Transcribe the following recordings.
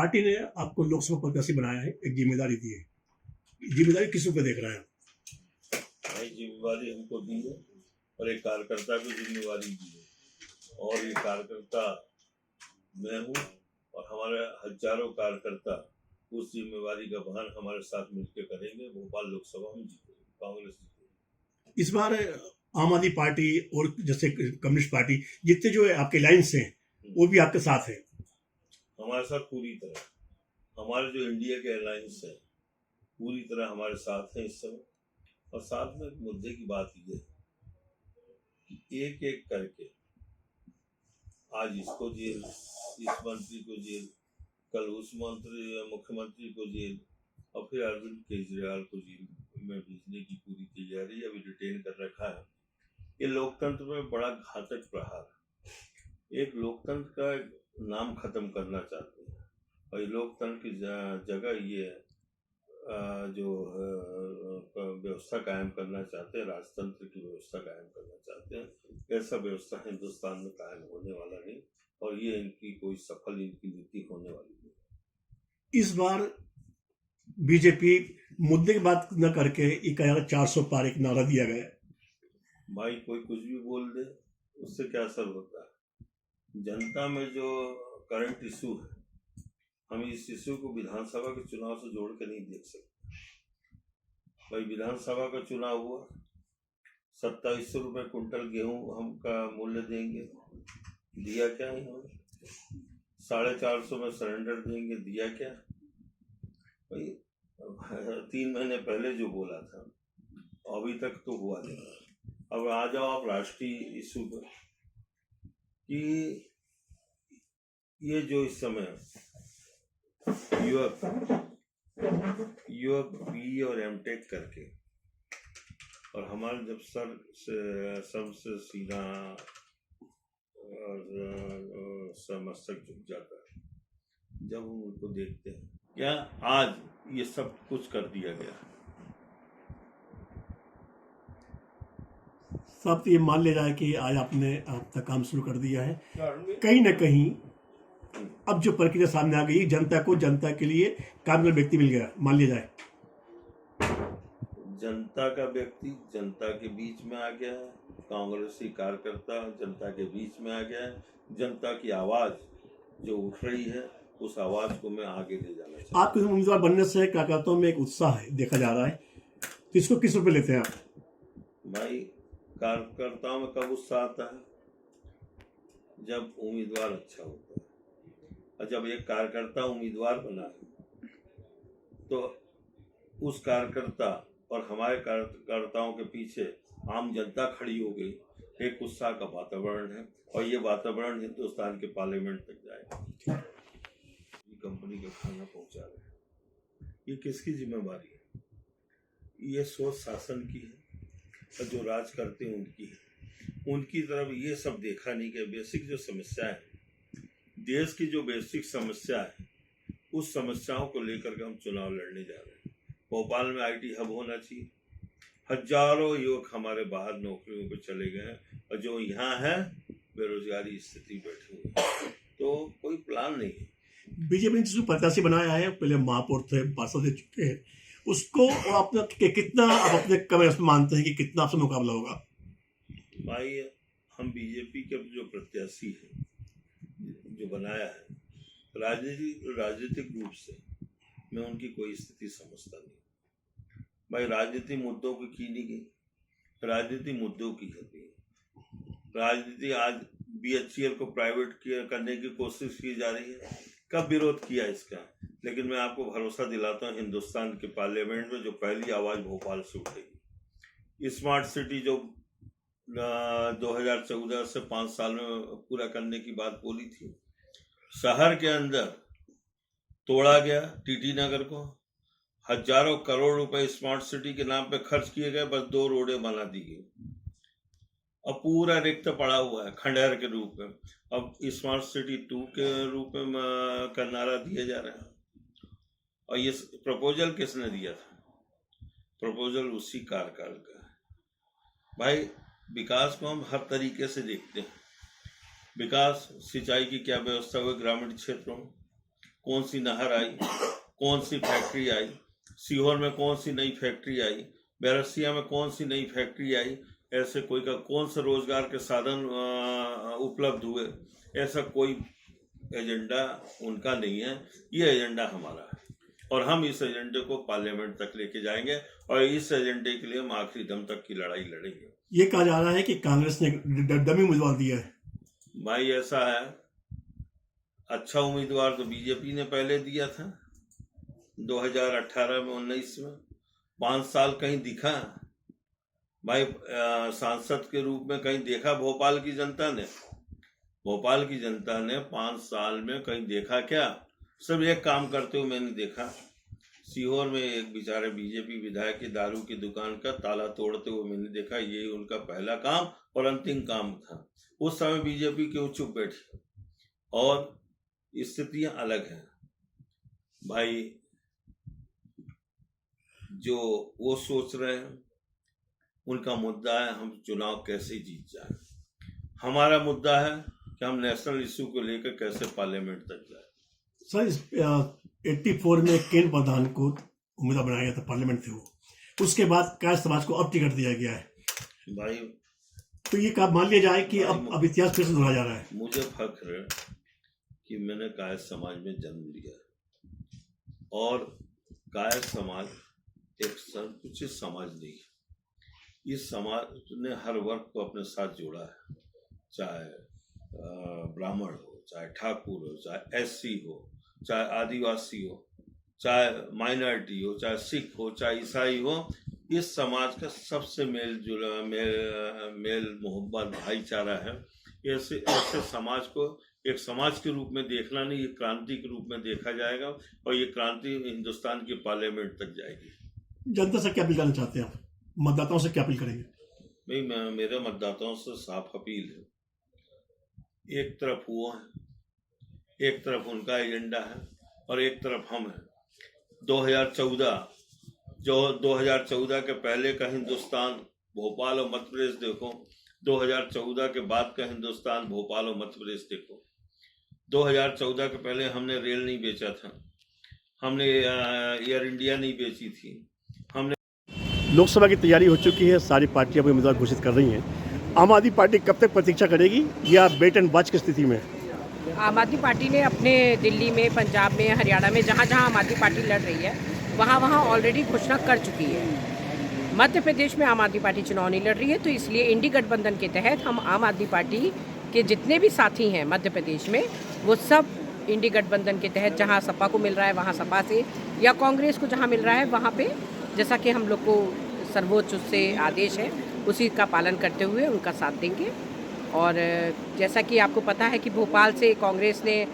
Party ने आपको लोकसभा प्रत्याशी बनाया है, एक जिम्मेदारी दी है, जिम्मेदारी किस रूप में देख रहा है? भाई जिम्मेवारी हमको दी है और एक कार्यकर्ता को जिम्मेवारी दी है, और ये कार्यकर्ता मैं हूँ और हमारे हजारों कार्यकर्ता उस जिम्मेवारी का वहन हमारे साथ मिलकर करेंगे। भोपाल लोकसभा में जीतेगी, कांग्रेस जीतेगी। इस बार आम आदमी पार्टी और जैसे कम्युनिस्ट पार्टी जितने जो है आपके लाइन्स हैं वो भी आपके साथ है? हमारे साथ पूरी तरह, हमारे जो इंडिया के अलायंस है पूरी तरह हमारे साथ है इस समय। और साथ में मुद्दे की बात ये है कि एक एक करके आज इसको जेल, इस मंत्री को जेल, कल उस मुख्यमंत्री को जेल, और फिर अरविंद केजरीवाल को जेल में भेजने की पूरी तैयारी अभी डिटेन कर रखा है। ये लोकतंत्र में बड़ा घातक प्रहार है। एक लोकतंत्र का नाम खत्म करना चाहते हैं और ये लोकतंत्र की जगह ये जो व्यवस्था कायम करना चाहते हैं, राजतंत्र की व्यवस्था कायम करना चाहते हैं। ऐसा व्यवस्था हिंदुस्तान में कायम होने वाला नहीं और ये इनकी कोई सफल इनकी नीति होने वाली नहीं। इस बार बीजेपी मुद्दे की बात न करके एक 400 पार एक नारा दिया गया। भाई कोई कुछ भी बोल दे उससे क्या असर होता है? जनता में जो करंट इशू है, हम इस इशू को विधानसभा के चुनाव से जोड़ के नहीं देख सकते। भाई विधानसभा का चुनाव हुआ, 2700 रुपये कुंटल गेहूं हम का मूल्य देंगे, दिया क्या इन्होंने? 450 में सरेंडर देंगे, दिया क्या? भाई 3 महीने पहले जो बोला था अभी तक तो हुआ नहीं। अब आ जाओ आप राष्ट्रीय इशू पर कि ये जो इस समय युवक बी और एमटेक करके, और हमारे जब सर से सीना और मस्तक झुक जाता है जब हम उनको देखते हैं। क्या आज ये सब कुछ कर दिया गया? सब ये मान लिया जाए कि आज आपने अपना काम शुरू कर दिया है, कहीं ना कहीं अब जो प्रक्रिया सामने आ गई, जनता के लिए काम का व्यक्ति मिल गया, मान लिया जाए। जनता का व्यक्ति जनता के बीच में आ गया है, कांग्रेसी कार्यकर्ता जनता के बीच में आ गया है। जनता की आवाज जो उठ रही है उस आवाज को मैं आगे ले जाना चाहता हूं। आपके उम्मीदवार बनने से कार्यकर्ताओं में एक उत्साह है देखा जा रहा है, तो इसको किस रूप में लेते हैं आप? भाई कार्यकर्ताओं में कब उत्साह आता है? जब उम्मीदवार अच्छा होता है। और जब एक कार्यकर्ता उम्मीदवार बना है तो उस कार्यकर्ता और हमारे कार्यकर्ताओं के पीछे आम जनता खड़ी हो गई। एक उत्साह का वातावरण है और ये वातावरण हिंदुस्तान के पार्लियामेंट तक जाएगा। कंपनी का खाना पहुंचा रहे हैं, ये किसकी जिम्मेवारी है? ये सोच शासन की है और जो राज करते हैं उनकी है। उनकी तरफ ये सब देखा नहीं कि बेसिक जो समस्या है, देश की जो बेसिक समस्या है, उस समस्याओं को लेकर के हम चुनाव लड़ने जा रहे हैं। भोपाल में आईटी हब होना चाहिए। हजारों युवक हमारे बाहर नौकरियों पे चले गए हैं और जो यहाँ है बेरोजगारी स्थिति बैठे हुए हैं, तो कोई प्लान नहीं है। बीजेपी ने जिसको प्रत्याशी बनाया है, पहले महापौर थे, पार्षद दे चुके हैं, उसको आपने कितना आप अपने कमेंट्स में मानते हैं कि कितना आपसे मुकाबला होगा? भाई हम बीजेपी के जो प्रत्याशी है जो बनाया है, राजनीतिक रूप से मैं उनकी कोई स्थिति समझता नहीं। भाई राजनीति मुद्दों की नहीं गई, राजनीति मुद्दों की होती है। राजनीति आज बीएचईएल को प्राइवेट करने की कोशिश की जा रही है। कब विरोध किया इसका? लेकिन मैं आपको भरोसा दिलाता हूँ हिंदुस्तान के पार्लियामेंट में जो पहली आवाज भोपाल से उठेगी। स्मार्ट सिटी जो 2014 से 5 साल में पूरा करने की बात बोली थी, शहर के अंदर तोड़ा गया। टीटी नगर को हजारों करोड़ रुपए स्मार्ट सिटी के नाम पे खर्च किए गए, बस 2 रोडें बना दी गई। अब पूरा रिक्त पड़ा हुआ है खंडहर के रूप में। अब स्मार्ट सिटी 2 के रूप में का नारा दिया जा रहा है। और ये प्रपोजल किसने दिया था? प्रपोजल उसी कार्यकाल का है। भाई विकास को हम हर तरीके से देखते हैं। विकास, सिंचाई की क्या व्यवस्था हुई ग्रामीण क्षेत्रों में, कौन सी नहर आई, कौन सी फैक्ट्री आई, सीहोर में कौन सी नई फैक्ट्री आई, बैरसिया में कौन सी नई फैक्ट्री आई, ऐसे कोई का कौन से रोजगार के साधन उपलब्ध हुए, ऐसा कोई एजेंडा उनका नहीं है। ये एजेंडा हमारा है और हम इस एजेंडे को पार्लियामेंट तक लेके जाएंगे और इस एजेंडे के लिए हम आखिरी दम तक की लड़ाई लड़ेंगे। ये कहा जा रहा है कि कांग्रेस ने डमी उम्मीदवार दिया है। भाई ऐसा है, अच्छा उम्मीदवार तो बीजेपी ने पहले दिया था 2018 में 19 में। 5 साल कहीं दिखा भाई सांसद के रूप में कहीं देखा भोपाल की जनता ने? भोपाल की जनता ने 5 साल में कहीं देखा क्या? सब एक काम करते हुए मैंने देखा। सीहोर में एक बेचारे बीजेपी विधायक की दारू की दुकान का ताला तोड़ते हुए मैंने देखा। ये उनका पहला काम और अंतिम काम था। उस समय बीजेपी क्यों चुप बैठी? और स्थितियां अलग हैं भाई। जो वो सोच रहे हैं उनका मुद्दा है हम चुनाव कैसे जीत जाए। हमारा मुद्दा है कि हम नेशनल इशू को लेकर कैसे पार्लियामेंट तक जाए। सर 84 में केन प्रधान को उम्मीदवार बनाया गया था पार्लियामेंट से, वो उसके बाद कायस्थ समाज को अब टिकट दिया गया है भाई। तो ये कब मान लिया जाए कि अब इतिहास फिर से दोहराया जा रहा है? मुझे फख्र है कि मैंने कायस्थ समाज में जन्म लिया और कायस्थ समाज एक संकुचित समाज नहीं है। इस समाज ने हर वर्ग को अपने साथ जोड़ा है, चाहे ब्राह्मण हो, चाहे ठाकुर हो, चाहे एससी हो, चाहे आदिवासी हो, चाहे माइनॉरिटी हो, चाहे सिख हो, चाहे ईसाई हो। इस समाज का सबसे मेल मोहब्बत भाईचारा है। ऐसे समाज को एक समाज के रूप में देखना नहीं, ये क्रांति के रूप में देखा जाएगा और ये क्रांति हिंदुस्तान की पार्लियामेंट तक जाएगी। जनता से क्या अपील करना चाहते हैं आप? मतदाताओं से क्या अपील करेंगे? भाई मेरे मतदाताओं से साफ अपील है, एक तरफ वो है, एक तरफ उनका एजेंडा है और एक तरफ हम हैं। 2014 के पहले का हिंदुस्तान भोपाल और मध्य प्रदेश देखो, 2014 के बाद का हिंदुस्तान भोपाल और मध्य प्रदेश देखो। 2014 के पहले हमने रेल नहीं बेचा था, हमने एयर इंडिया नहीं बेची थी, हमने। लोकसभा की तैयारी हो चुकी है, सारी पार्टियां अपने उम्मीदवार घोषित कर रही हैं। आम आदमी पार्टी कब तक प्रतीक्षा करेगी या वेट एंड वॉच की स्थिति में? आम आदमी पार्टी ने अपने दिल्ली में, पंजाब में, हरियाणा में जहाँ जहाँ आम आदमी पार्टी लड़ रही है वहाँ वहाँ ऑलरेडी घोषणा कर चुकी है। मध्य प्रदेश में आम आदमी पार्टी चुनाव नहीं लड़ रही है, तो इसलिए इंडी गठबंधन के तहत हम आम आदमी पार्टी के जितने भी साथी हैं मध्य प्रदेश में, वो सब इंडी गठबंधन के तहत जहाँ सपा को मिल रहा है वहाँ सपा से, या कांग्रेस को जहाँ मिल रहा है वहाँ पे, जैसा कि हम लोग को सर्वोच्च से आदेश है उसी का पालन करते हुए उनका साथ देंगे। और जैसा कि आपको पता है कि भोपाल से कांग्रेस ने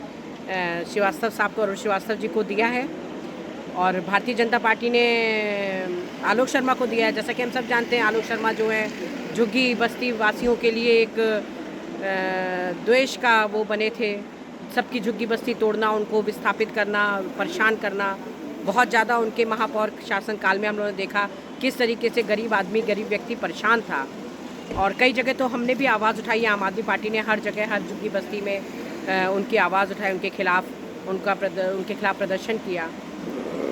श्रीवास्तव साहब को, अरुण श्रीवास्तव जी को दिया है और भारतीय जनता पार्टी ने आलोक शर्मा को दिया है। जैसा कि हम सब जानते हैं आलोक शर्मा जो है झुग्गी बस्ती वासियों के लिए एक द्वेष का वो बने थे। सबकी झुग्गी बस्ती तोड़ना, उनको विस्थापित करना, परेशान करना, बहुत ज़्यादा उनके महापौर शासनकाल में हम लोगों ने देखा किस तरीके से गरीब आदमी, गरीब व्यक्ति परेशान था। और कई जगह तो हमने भी आवाज़ उठाई, आम आदमी पार्टी ने हर जगह, हर झुग्गी बस्ती में उनकी आवाज़ उठाई, उनके खिलाफ उनके खिलाफ प्रदर्शन किया।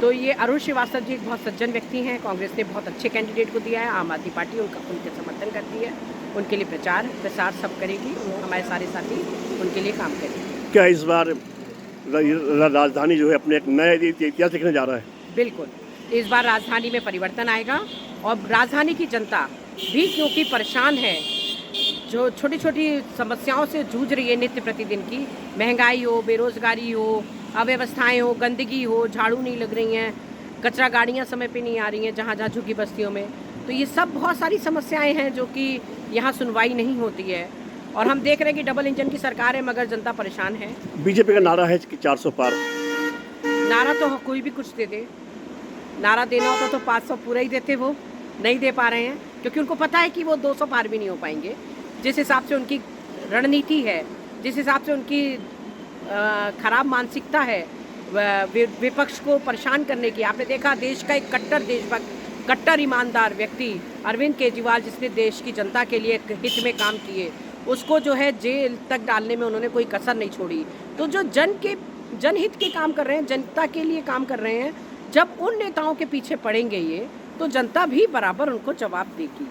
तो ये अरुण श्रीवास्तव जी एक बहुत सज्जन व्यक्ति हैं, कांग्रेस ने बहुत अच्छे कैंडिडेट को दिया है, आम आदमी पार्टी उनके समर्थन करती है, उनके लिए प्रचार प्रसार सब करेगी, हमारे सारे साथी उनके लिए काम करेंगे। क्या इस बार राजधानी जो है अपने एक नया इतिहास लिखने जा रहा है? बिल्कुल, इस बार राजधानी में परिवर्तन आएगा और राजधानी की जनता भी क्योंकि परेशान है, जो छोटी छोटी समस्याओं से जूझ रही है नित्य प्रतिदिन की, महंगाई हो, बेरोजगारी हो, अव्यवस्थाएं हो, गंदगी हो, झाड़ू नहीं लग रही हैं, कचरा गाड़ियां समय पे नहीं आ रही हैं जहाँ जहाँ झुग्गी बस्तियों में, तो ये सब बहुत सारी समस्याएं हैं जो कि यहाँ सुनवाई नहीं होती है। और हम देख रहे हैं कि डबल इंजन की सरकार है मगर जनता परेशान है। बीजेपी का नारा है कि 400 पार। नारा तो कोई भी कुछ दे दे, नारा देना होता तो 500 पूरा ही देते, वो नहीं दे पा रहे हैं क्योंकि उनको पता है कि वो 200 पार भी नहीं हो पाएंगे। जिस हिसाब से उनकी रणनीति है, जिस हिसाब से उनकी खराब मानसिकता है विपक्ष को परेशान करने की। आपने देखा देश का एक कट्टर देशभक्त, कट्टर ईमानदार व्यक्ति अरविंद केजरीवाल, जिसने देश की जनता के लिए हित में काम किए, उसको जो है जेल तक डालने में उन्होंने कोई कसर नहीं छोड़ी। तो जो जन के जनहित के काम कर रहे हैं, जनता के लिए काम कर रहे हैं। जब उन नेताओं के पीछे पड़ेंगे ये, तो जनता भी बराबर उनको जवाब देगी।